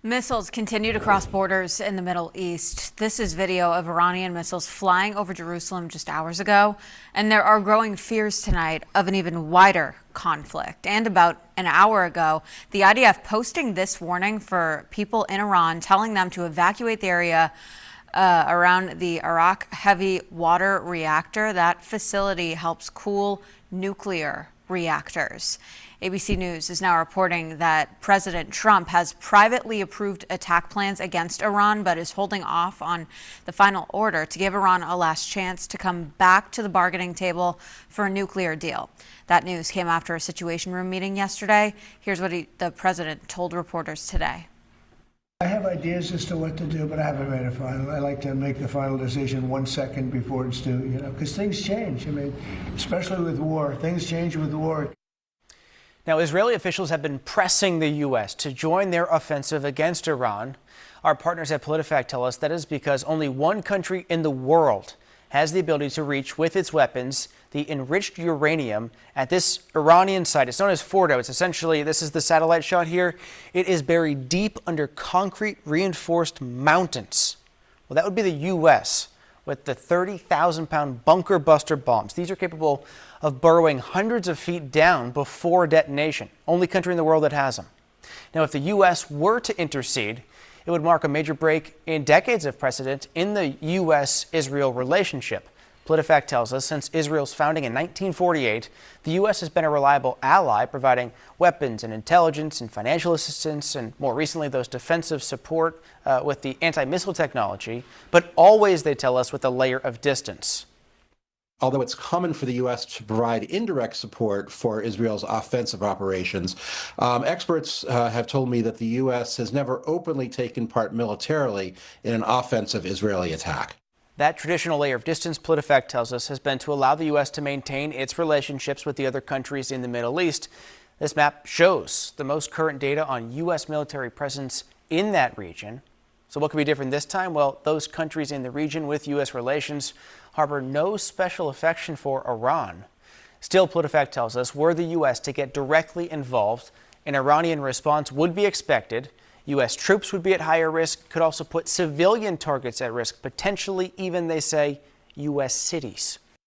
Missiles continue to cross borders in the Middle East. This is video of Iranian missiles flying over Jerusalem just hours ago. And there are growing fears tonight of an even wider conflict. And about an hour ago, the IDF posting this warning for people in Iran, telling them to evacuate the area around the Arak heavy water reactor. That facility helps cool nuclear reactors. ABC News is now reporting that President Trump has privately approved attack plans against Iran, but is holding off on the final order to give Iran a last chance to come back to the bargaining table for a nuclear deal. That news came after a Situation Room meeting yesterday. Here's what the president told reporters today. I have ideas as to what to do, but I haven't made a final. I like to make the final decision 1 second before it's due, because things change. I mean, especially with war, things change with war. Now, Israeli officials have been pressing the U.S. to join their offensive against Iran. Our partners at PolitiFact tell us that is because only one country in the world has the ability to reach with its weapons the enriched uranium at this Iranian site. It's known as Fordo. It's essentially, this is the satellite shot here. It is buried deep under concrete reinforced mountains. Well, that would be the U.S. with the 30,000-pound bunker buster bombs. These are capable of burrowing hundreds of feet down before detonation. Only country in the world that has them. Now, if the U.S. were to intercede, it would mark a major break in decades of precedent in the U.S.-Israel relationship. PolitiFact tells us since Israel's founding in 1948, the U.S. has been a reliable ally, providing weapons and intelligence and financial assistance, and more recently, those defensive support with the anti-missile technology, but always, they tell us, with a layer of distance. Although it's common for the U.S. to provide indirect support for Israel's offensive operations, experts have told me that the U.S. has never openly taken part militarily in an offensive Israeli attack. That traditional layer of distance, PolitiFact tells us, has been to allow the U.S. to maintain its relationships with the other countries in the Middle East. This map shows the most current data on U.S. military presence in that region. So what could be different this time? Well, those countries in the region with U.S. relations harbor no special affection for Iran. Still, PolitiFact tells us, were the U.S. to get directly involved, an Iranian response would be expected. U.S. troops would be at higher risk, could also put civilian targets at risk, potentially even, they say, U.S. cities.